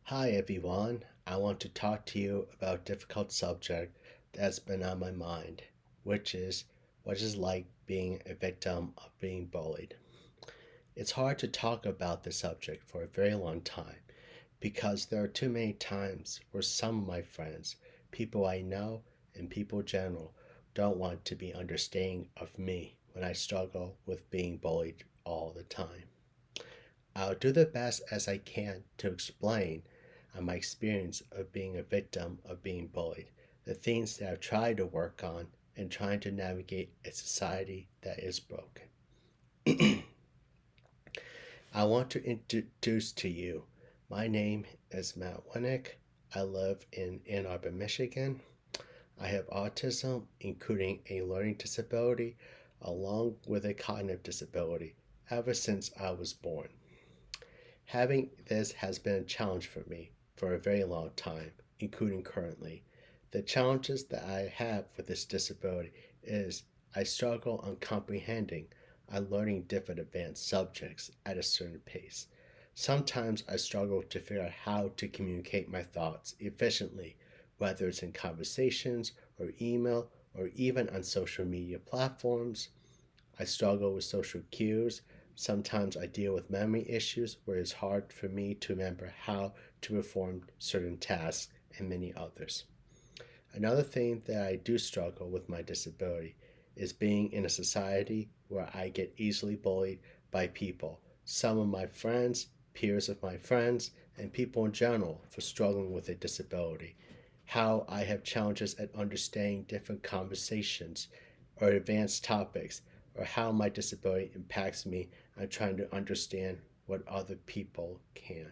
Hi everyone, I want to talk to you about a difficult subject that's been on my mind, which is what it's like being a victim of being bullied. It's hard to talk about this subject for a very long time because there are too many times where some of my friends, people I know, and people in general don't want to be understanding of me when I struggle with being bullied all the time. I'll do the best as I can to explain on my experience of being a victim of being bullied, the things that I've tried to work on, and trying to navigate a society that is broken. I want to introduce to you. My name is Matt Winnick. I live in Ann Arbor, Michigan. I have autism, including a learning disability, along with a cognitive disability, ever since I was born. Having this has been a challenge for me for a very long time, including currently. The challenges that I have with this disability is I struggle on comprehending and learning different advanced subjects at a certain pace. Sometimes I struggle to figure out how to communicate my thoughts efficiently, whether it's in conversations or email or even on social media platforms. I struggle with social cues. Sometimes I deal with memory issues where it's hard for me to remember how to perform certain tasks and many others. Another thing that I do struggle with my disability is being in a society where I get easily bullied by people, some of my friends, peers of my friends, and people in general for struggling with a disability. How I have challenges at understanding different conversations or advanced topics, or how my disability impacts me on trying to understand what other people can.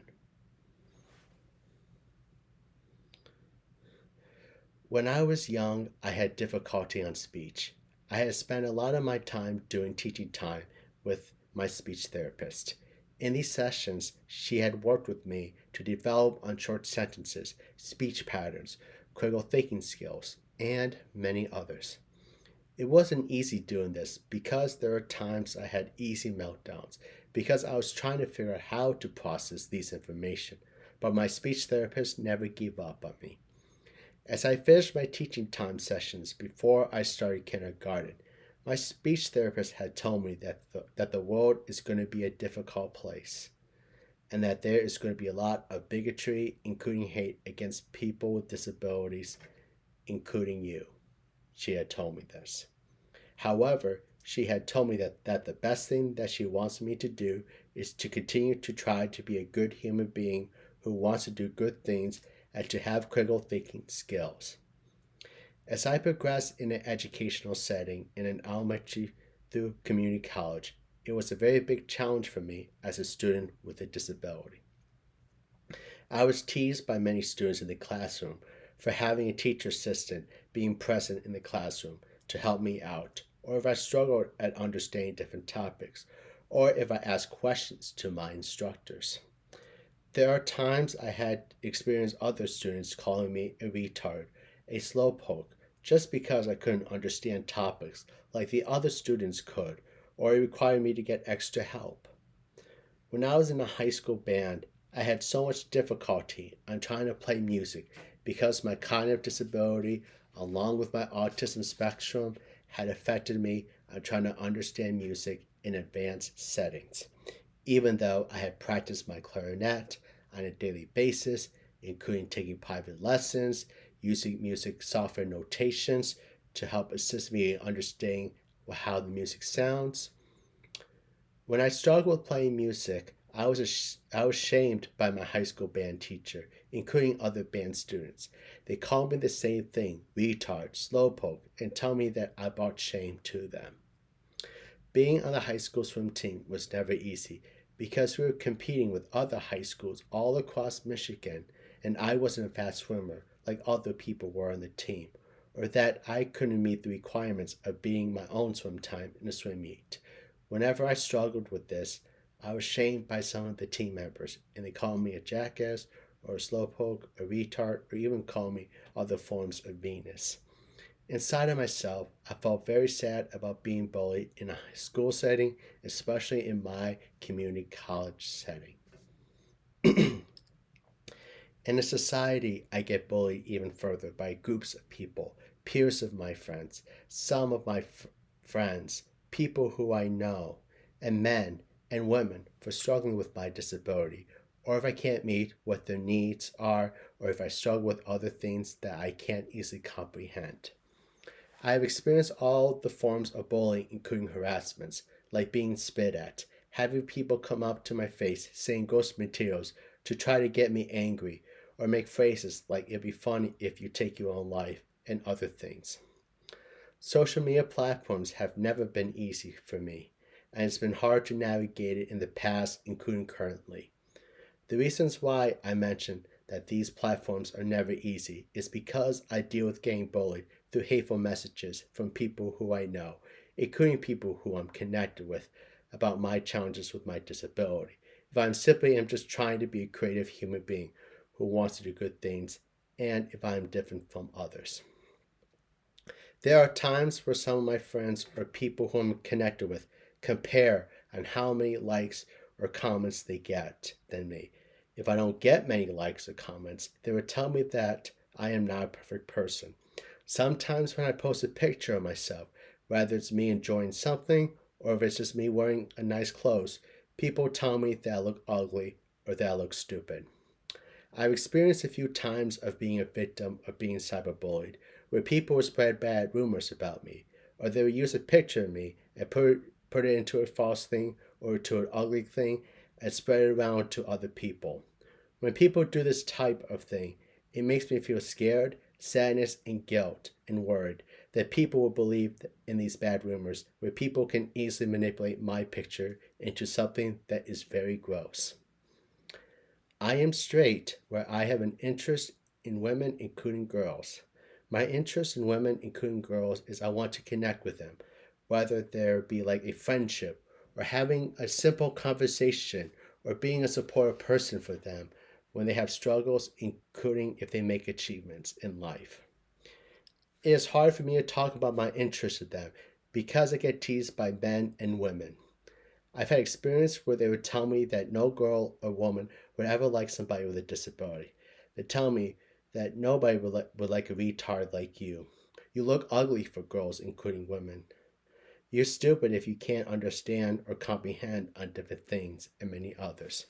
When I was young, I had difficulty on speech. I had spent a lot of my time doing teaching time with my speech therapist. In these sessions, she had worked with me to develop on short sentences, speech patterns, critical thinking skills, and many others. It wasn't easy doing this because there were times I had easy meltdowns because I was trying to figure out how to process these information, but my speech therapist never gave up on me. As I finished my teaching time sessions before I started kindergarten, my speech therapist had told me that the world is going to be a difficult place and that there is going to be a lot of bigotry, including hate against people with disabilities, including you. She had told me this. However, she had told me that the best thing that she wants me to do is to continue to try to be a good human being who wants to do good things and to have critical thinking skills. As I progressed in an educational setting in an elementary through community college, it was a very big challenge for me as a student with a disability. I was teased by many students in the classroom for having a teacher assistant being present in the classroom to help me out, or if I struggled at understanding different topics, or if I asked questions to my instructors. There are times I had experienced other students calling me a retard, a slowpoke, just because I couldn't understand topics like the other students could, or it required me to get extra help. When I was in a high school band, I had so much difficulty on trying to play music because my cognitive disability, along with my autism spectrum, had affected me on trying to understand music in advanced settings. Even though I had practiced my clarinet on a daily basis, including taking private lessons, using music software notations to help assist me in understanding how the music sounds. When I struggled with playing music, I was shamed by my high school band teacher, including other band students. They called me the same thing, retard, slowpoke, and tell me that I brought shame to them. Being on the high school swim team was never easy because we were competing with other high schools all across Michigan, and I wasn't a fast swimmer like other people were on the team, or that I couldn't meet the requirements of being my own swim time in a swim meet. Whenever I struggled with this, I was shamed by some of the team members, and they called me a jackass or a slowpoke, a retard, or even called me other forms of Venus. Inside of myself, I felt very sad about being bullied in a school setting, especially in my community college setting. In a society, I get bullied even further by groups of people, peers of my friends, some of my friends, people who I know, and men and women for struggling with my disability, or if I can't meet what their needs are, or if I struggle with other things that I can't easily comprehend. I have experienced all the forms of bullying, including harassments, like being spit at, having people come up to my face saying gross materials to try to get me angry, or make phrases like it'd be funny if you take your own life, and other things. Social media platforms have never been easy for me, and it's been hard to navigate it in the past, including currently. The reasons why I mention that these platforms are never easy is because I deal with getting bullied through hateful messages from people who I know, including people who I'm connected with, about my challenges with my disability. If I'm simply am just trying to be a creative human being who wants to do good things, and if I'm different from others. There are times where some of my friends or people who I'm connected with compare on how many likes or comments they get than me. If I don't get many likes or comments, they would tell me that I am not a perfect person. Sometimes when I post a picture of myself, whether it's me enjoying something or if it's just me wearing a nice clothes, people tell me that I look ugly or that I look stupid. I've experienced a few times of being a victim of being cyberbullied, where people would spread bad rumors about me, or they would use a picture of me and put it into a false thing or to an ugly thing and spread it around to other people. When people do this type of thing, it makes me feel scared, sadness, and guilt and worried that people will believe in these bad rumors, where people can easily manipulate my picture into something that is very gross. I am straight, where I have an interest in women, including girls. My interest in women, including girls, is I want to connect with them, whether there be like a friendship, or having a simple conversation, or being a supportive person for them when they have struggles, including if they make achievements in life. It is hard for me to talk about my interest in them because I get teased by men and women. I've had experience where they would tell me that no girl or woman would ever like somebody with a disability. They tell me that nobody would like a retard like you. You look ugly for girls, including women. You're stupid if you can't understand or comprehend on different things, and many others.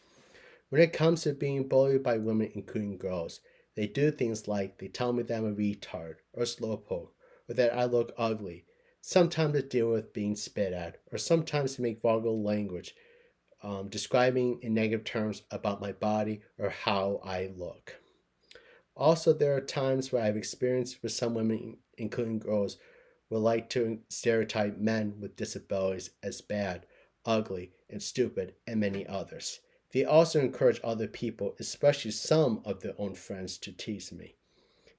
When it comes to being bullied by women, including girls, they do things like they tell me that I'm a retard or a slowpoke or that I look ugly. Sometimes they deal with being spit at, or sometimes they make vulgar language, describing in negative terms about my body or how I look. Also, there are times where I've experienced with some women, including girls, would like to stereotype men with disabilities as bad, ugly, and stupid, and many others. They also encourage other people, especially some of their own friends, to tease me.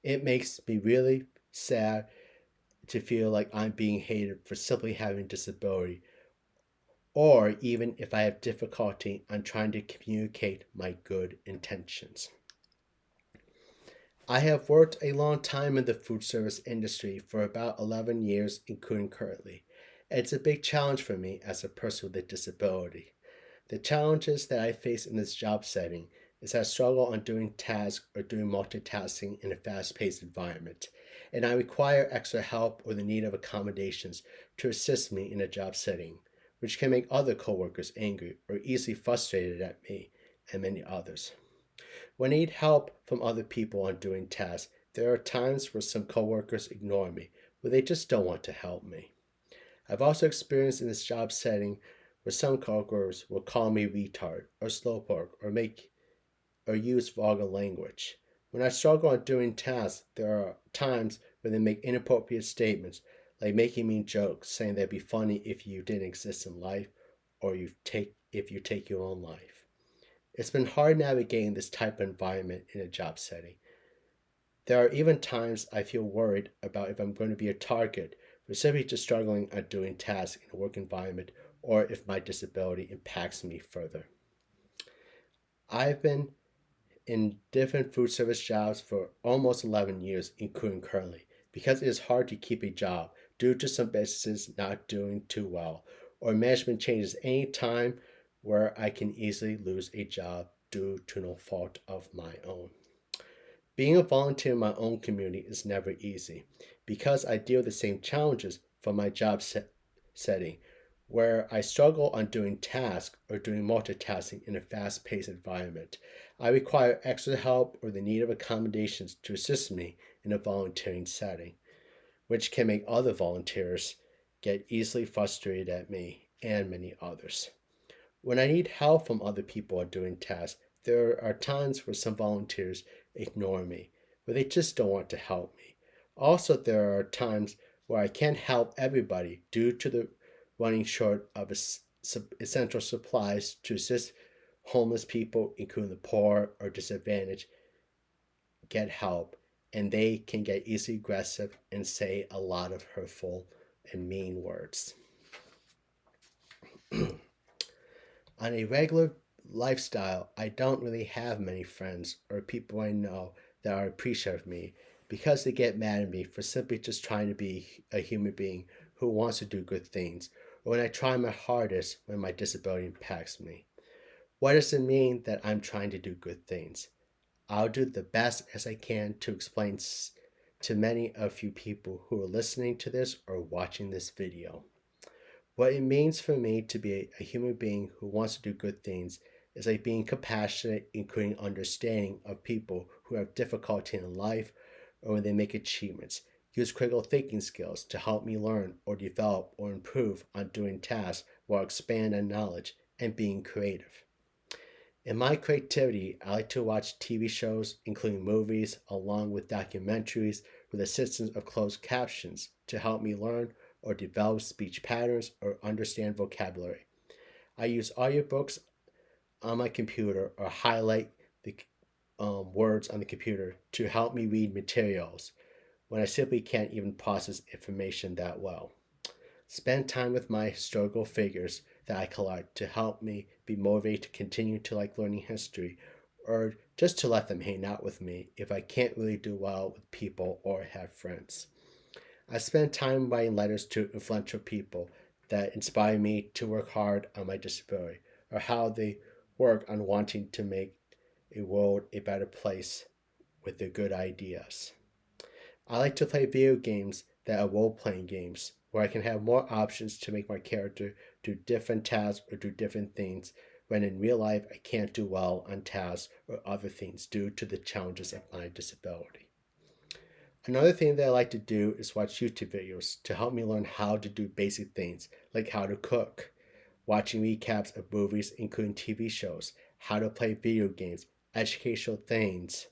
It makes me really sad to feel like I'm being hated for simply having a disability, or even if I have difficulty on trying to communicate my good intentions. I have worked a long time in the food service industry for about 11 years, including currently. It's a big challenge for me as a person with a disability. The challenges that I face in this job setting is I struggle on doing tasks or doing multitasking in a fast paced environment, and I require extra help or the need of accommodations to assist me in a job setting, which can make other coworkers angry or easily frustrated at me and many others. When I need help from other people on doing tasks, there are times where some coworkers ignore me, where they just don't want to help me. I've also experienced in this job setting where some coworkers will call me retard or slowpoke or use vulgar language. When I struggle on doing tasks, there are times when they make inappropriate statements, like making me jokes, saying that'd be funny if you didn't exist in life, or if you take your own life. It's been hard navigating this type of environment in a job setting. There are even times I feel worried about if I'm going to be a target for simply just struggling at doing tasks in a work environment, or if my disability impacts me further. I've been in different food service jobs for almost 11 years, including currently, because it is hard to keep a job due to some businesses not doing too well, or management changes any time, where I can easily lose a job due to no fault of my own. Being a volunteer in my own community is never easy because I deal with the same challenges from my setting, where I struggle on doing tasks or doing multitasking in a fast paced environment. I require extra help or the need of accommodations to assist me in a volunteering setting, which can make other volunteers get easily frustrated at me and many others. When I need help from other people doing tasks, there are times where some volunteers ignore me, where they just don't want to help me. Also, there are times where I can't help everybody due to the running short of essential supplies to assist homeless people, including the poor or disadvantaged, get help, and they can get easily aggressive and say a lot of hurtful and mean words. On a regular lifestyle, I don't really have many friends or people I know that are appreciative of me because they get mad at me for simply just trying to be a human being who wants to do good things, or when I try my hardest when my disability impacts me. What does it mean that I'm trying to do good things? I'll do the best as I can to explain to many of you people who are listening to this or watching this video. What it means for me to be a human being who wants to do good things is like being compassionate, including understanding of people who have difficulty in life or when they make achievements. Use critical thinking skills to help me learn or develop or improve on doing tasks while expand on knowledge and being creative. In my creativity, I like to watch TV shows, including movies, along with documentaries with assistance of closed captions to help me learn or develop speech patterns or understand vocabulary. I use audiobooks on my computer or highlight the words on the computer to help me read materials when I simply can't even process information that well. Spend time with my historical figures that I collect to help me be motivated to continue to like learning history or just to let them hang out with me if I can't really do well with people or have friends. I spend time writing letters to influential people that inspire me to work hard on my disability or how they work on wanting to make a world a better place with their good ideas. I like to play video games that are role playing games where I can have more options to make my character do different tasks or do different things when in real life I can't do well on tasks or other things due to the challenges of my disability. Another thing that I like to do is watch YouTube videos to help me learn how to do basic things like how to cook, watching recaps of movies, including TV shows, how to play video games, educational things,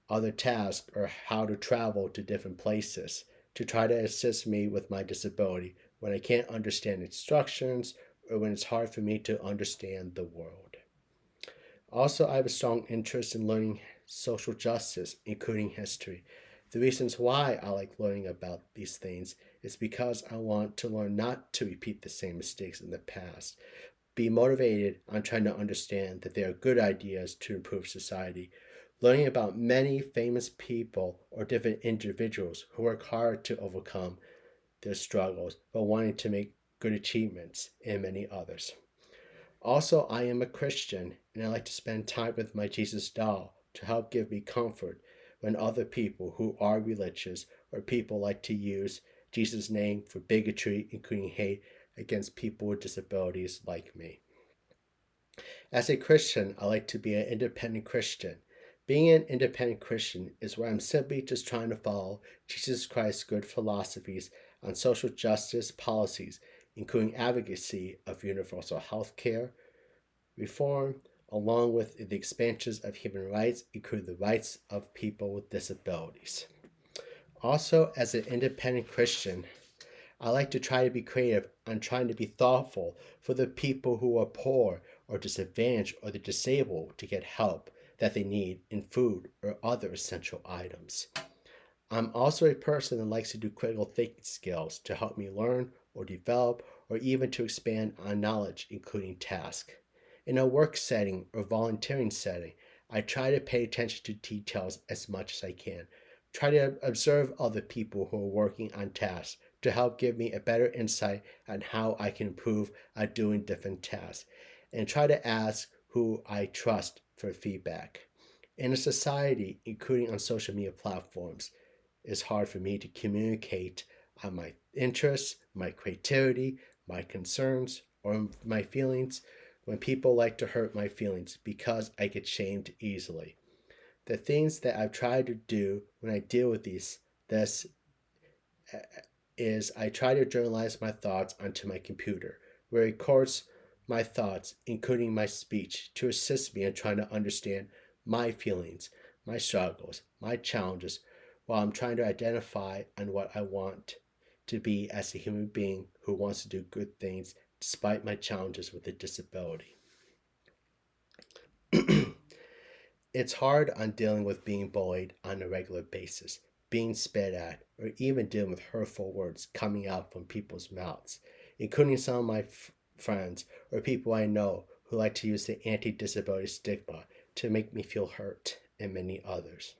other tasks, or how to travel to different places to try to assist me with my disability when I can't understand instructions or when it's hard for me to understand the world. Also, I have a strong interest in learning social justice, including history. The reasons why I like learning about these things is because I want to learn not to repeat the same mistakes in the past, be motivated on trying to understand that there are good ideas to improve society, learning about many famous people or different individuals who work hard to overcome their struggles but wanting to make good achievements, and many others. Also, I am a Christian and I like to spend time with my Jesus doll to help give me comfort when other people who are religious or people like to use Jesus' name for bigotry, including hate against people with disabilities like me. As a Christian, I like to be an independent Christian. Being an independent Christian is where I'm simply just trying to follow Jesus Christ's good philosophies on social justice policies, including advocacy of universal health care, reform, along with the expansions of human rights, including the rights of people with disabilities. Also, as an independent Christian, I like to try to be creative on trying to be thoughtful for the people who are poor or disadvantaged or the disabled to get help that they need in food or other essential items. I'm also a person that likes to do critical thinking skills to help me learn or develop or even to expand on knowledge, including tasks. In a work setting or volunteering setting, I try to pay attention to details as much as I can. Try to observe other people who are working on tasks to help give me a better insight on how I can improve at doing different tasks, and try to ask who I trust for feedback. In a society, including on social media platforms, it's hard for me to communicate on my interests, my creativity, my concerns, or my feelings when people like to hurt my feelings because I get shamed easily. The things that I've tried to do when I deal with this is I try to journalize my thoughts onto my computer, where it records my thoughts, including my speech, to assist me in trying to understand my feelings, my struggles, my challenges, while I'm trying to identify on what I want to be as a human being who wants to do good things despite my challenges with a disability. It's hard on dealing with being bullied on a regular basis, being spit at, or even dealing with hurtful words coming out from people's mouths, including some of my friends or people I know who like to use the anti disability stigma to make me feel hurt, and many others.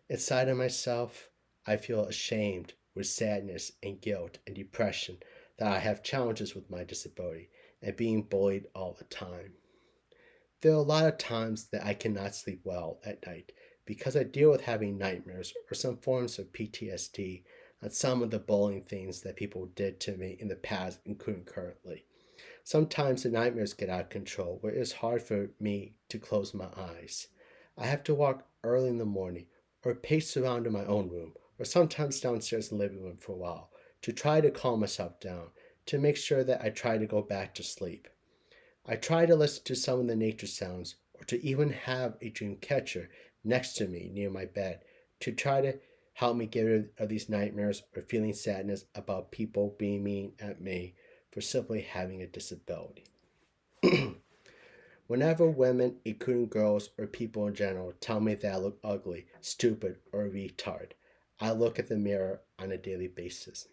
Inside of myself, I feel ashamed with sadness and guilt and depression that I have challenges with my disability and being bullied all the time. There are a lot of times that I cannot sleep well at night because I deal with having nightmares or some forms of PTSD on some of the bullying things that people did to me in the past, including currently. Sometimes the nightmares get out of control where it is hard for me to close my eyes. I have to walk early in the morning or pace around in my own room or sometimes downstairs in the living room for a while to try to calm myself down to make sure that I try to go back to sleep. I try to listen to some of the nature sounds or to even have a dream catcher next to me near my bed to try to help me get rid of these nightmares or feeling sadness about people being mean at me for simply having a disability. Whenever women, including girls or people in general, tell me that I look ugly, stupid, or a retard, I look at the mirror on a daily basis.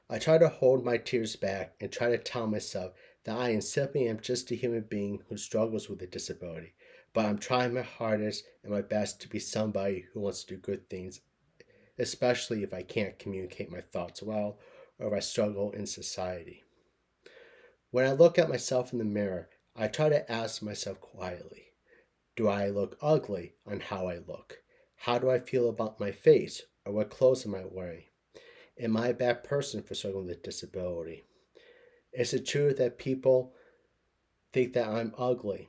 I try to hold my tears back and try to tell myself that I am simply am just a human being who struggles with a disability, but I'm trying my hardest and my best to be somebody who wants to do good things, especially if I can't communicate my thoughts well or if I struggle in society. When I look at myself in the mirror, I try to ask myself quietly, do I look ugly on how I look? How do I feel about my face or what clothes am I wearing? Am I a bad person for struggling with disability? Is it true that people think that I'm ugly?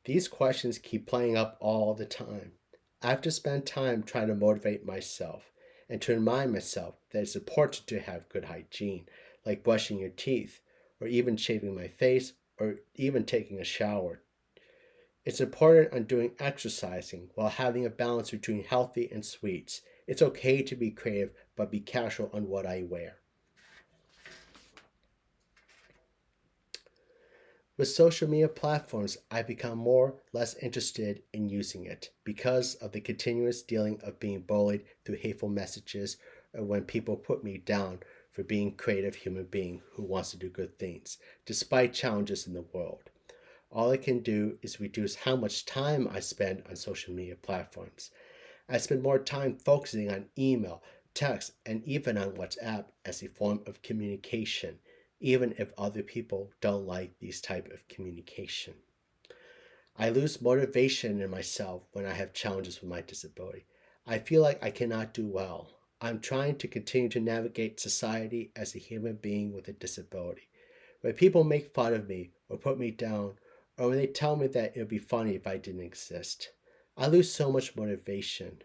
These questions keep playing up all the time. I have to spend time trying to motivate myself and to remind myself that it's important to have good hygiene, like brushing your teeth, or even shaving my face, or even taking a shower. It's important on doing exercising while having a balance between healthy and sweets. It's okay to be creative, but be casual on what I wear. With social media platforms, I've become more less interested in using it because of the continuous dealing of being bullied through hateful messages or when people put me down for being a creative human being who wants to do good things, despite challenges in the world. All I can do is reduce how much time I spend on social media platforms. I spend more time focusing on email, text, and even on WhatsApp as a form of communication, even if other people don't like these type of communication. I lose motivation in myself when I have challenges with my disability. I feel like I cannot do well. I'm trying to continue to navigate society as a human being with a disability. When people make fun of me or put me down, or when they tell me that it would be funny if I didn't exist, I lose so much motivation.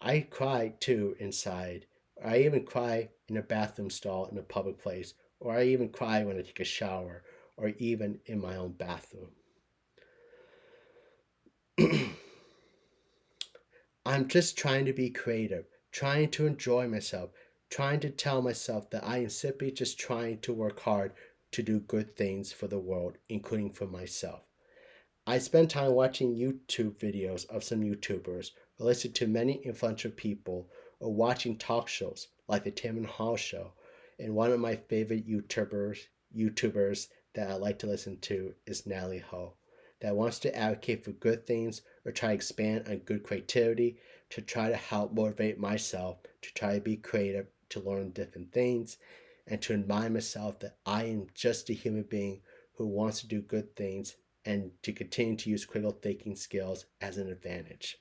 I cry too inside. I even cry in a bathroom stall in a public place, or I even cry when I take a shower, or even in my own bathroom. I'm just trying to be creative, trying to enjoy myself, trying to tell myself that I am simply just trying to work hard to do good things for the world, including for myself. I spend time watching YouTube videos of some YouTubers, or listen to many influential people, or watching talk shows like the Tim and Hall Show. And one of my favorite YouTubers that I like to listen to is Natalie Ho, that wants to advocate for good things or try to expand on good creativity to try to help motivate myself to try to be creative, to learn different things, and to remind myself that I am just a human being who wants to do good things and to continue to use critical thinking skills as an advantage.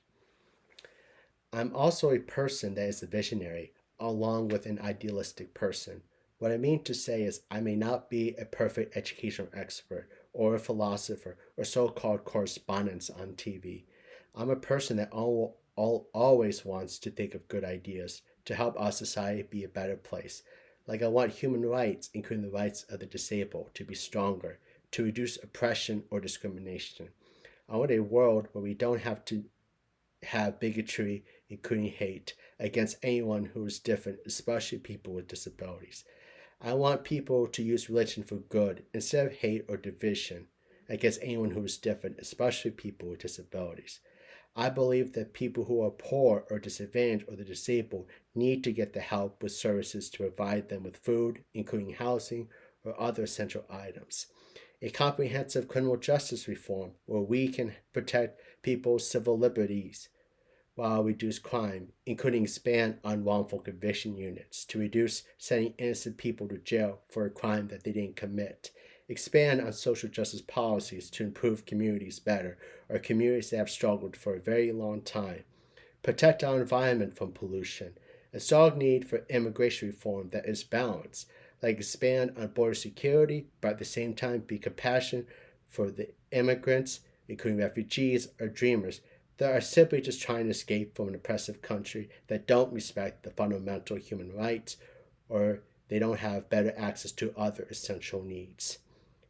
I'm also a person that is a visionary, along with an idealistic person. What I mean to say is, I may not be a perfect educational expert or a philosopher or so called correspondent on TV. I'm a person that always wants to think of good ideas to help our society be a better place. Like, I want human rights, including the rights of the disabled, to be stronger, to reduce oppression or discrimination. I want a world where we don't have to have bigotry, including hate, against anyone who is different, especially people with disabilities. I want people to use religion for good instead of hate or division against anyone who is different, especially people with disabilities. I believe that people who are poor or disadvantaged or the disabled need to get the help with services to provide them with food, including housing or other essential items. A comprehensive criminal justice reform where we can protect people's civil liberties while reduce crime, including expand on wrongful conviction units to reduce sending innocent people to jail for a crime that they didn't commit, expand on social justice policies to improve communities better or communities that have struggled for a very long time, protect our environment from pollution, a strong need for immigration reform that is balanced, like expand on border security, but at the same time be compassionate for the immigrants, including refugees or dreamers, that are simply just trying to escape from an oppressive country that don't respect the fundamental human rights or they don't have better access to other essential needs.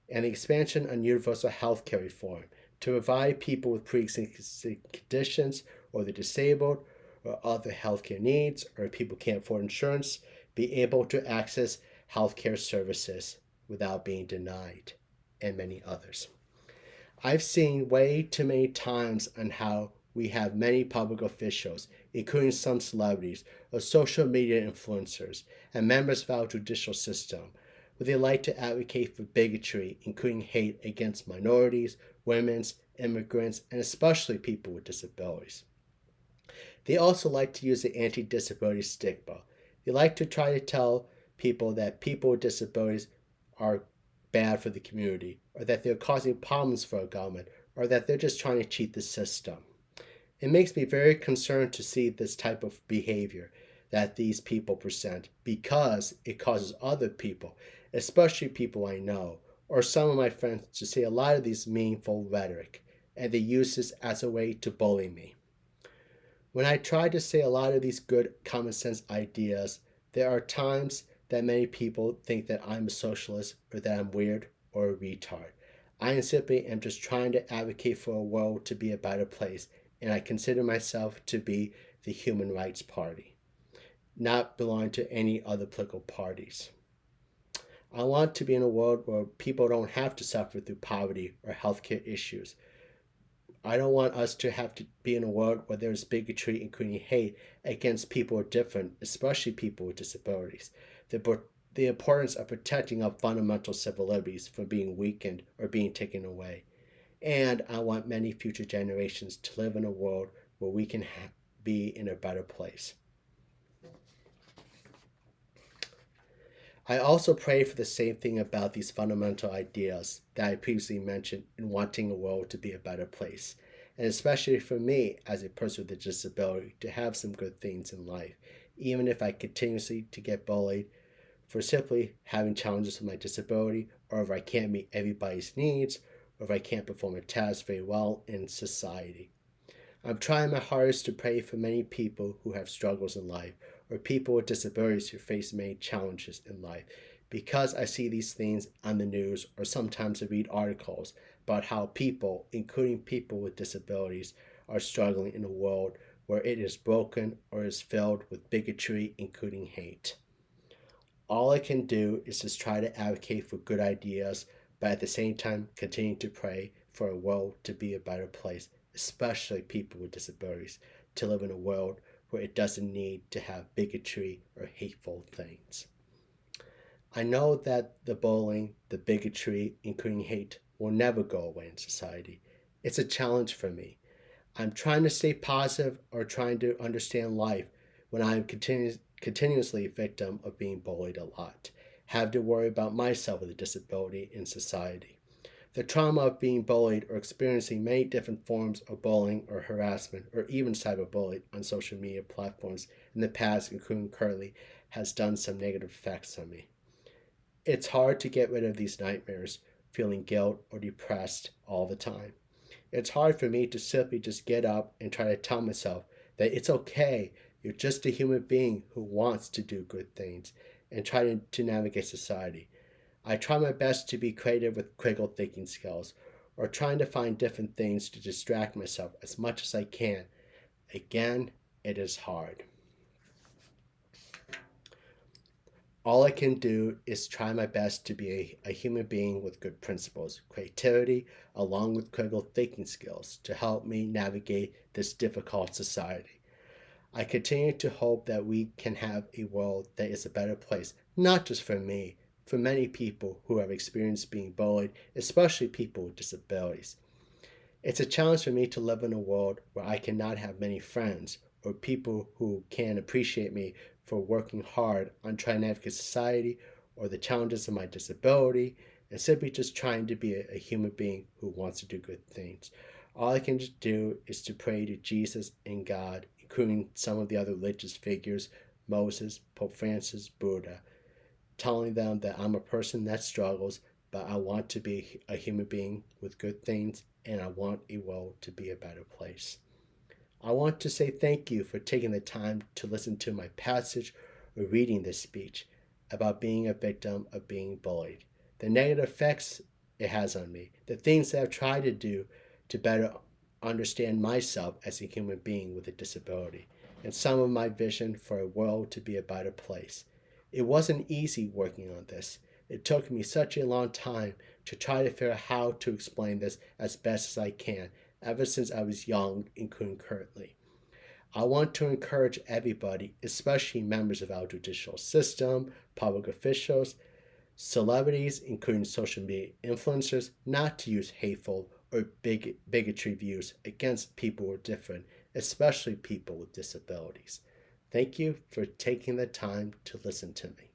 And the expansion on universal health care reform to provide people with pre-existing conditions or the disabled or other healthcare needs or people can't afford insurance be able to access healthcare services without being denied, and many others. I've seen way too many times on how we have many public officials, including some celebrities or social media influencers and members of our judicial system, where they like to advocate for bigotry, including hate against minorities, women, immigrants, and especially people with disabilities. They also like to use the anti disability stigma. They like to try to tell people that people with disabilities are bad for the community, or that they're causing problems for our government, or that they're just trying to cheat the system. It makes me very concerned to see this type of behavior that these people present because it causes other people, especially people I know, or some of my friends, to say a lot of these meaningful rhetoric, and they use this as a way to bully me. When I try to say a lot of these good common sense ideas, there are times that many people think that I'm a socialist or that I'm weird or a retard. I simply am just trying to advocate for a world to be a better place, and I consider myself to be the Human Rights Party, not belong to any other political parties. I want to be in a world where people don't have to suffer through poverty or healthcare issues. I don't want us to have to be in a world where there's bigotry, including hate, against people who are different, especially people with disabilities. The importance of protecting our fundamental civil liberties from being weakened or being taken away. And I want many future generations to live in a world where we can be in a better place. I also pray for the same thing about these fundamental ideas that I previously mentioned in wanting a world to be a better place. And especially for me as a person with a disability to have some good things in life, even if I continuously to get bullied for simply having challenges with my disability, or if I can't meet everybody's needs, or if I can't perform a task very well in society. I'm trying my hardest to pray for many people who have struggles in life, or people with disabilities who face many challenges in life, because I see these things on the news, or sometimes I read articles about how people, including people with disabilities, are struggling in a world where it is broken or is filled with bigotry, including hate. All I can do is just try to advocate for good ideas, but at the same time continue to pray for a world to be a better place, especially people with disabilities, to live in a world where it doesn't need to have bigotry or hateful things. I know that the bullying, the bigotry, including hate, will never go away in society. It's a challenge for me. I'm trying to stay positive or trying to understand life when I'm continuously a victim of being bullied a lot. Have to worry about myself with a disability in society. The trauma of being bullied or experiencing many different forms of bullying or harassment or even cyberbullying on social media platforms in the past, including currently, has done some negative effects on me. It's hard to get rid of these nightmares, feeling guilt or depressed all the time. It's hard for me to simply just get up and try to tell myself that it's okay, you're just a human being who wants to do good things, and try to navigate society. I try my best to be creative with critical thinking skills, or trying to find different things to distract myself as much as I can. Again, it is hard. All I can do is try my best to be a human being with good principles, creativity, along with critical thinking skills to help me navigate this difficult society. I continue to hope that we can have a world that is a better place, not just for me, for many people who have experienced being bullied, especially people with disabilities. It's a challenge for me to live in a world where I cannot have many friends or people who can appreciate me for working hard on trying to navigate society or the challenges of my disability and simply just trying to be a human being who wants to do good things. All I can just do is to pray to Jesus and God, including some of the other religious figures, Moses, Pope Francis, Buddha, telling them that I'm a person that struggles, but I want to be a human being with good things, and I want a world to be a better place. I want to say thank you for taking the time to listen to my passage or reading this speech about being a victim of being bullied, the negative effects it has on me, the things that I've tried to do to better understand myself as a human being with a disability, and some of my vision for a world to be a better place. It wasn't easy working on this. It took me such a long time to try to figure out how to explain this as best as I can, ever since I was young, including currently. I want to encourage everybody, especially members of our judicial system, public officials, celebrities, including social media influencers, not to use hateful or bigotry views against people who are different, especially people with disabilities. Thank you for taking the time to listen to me.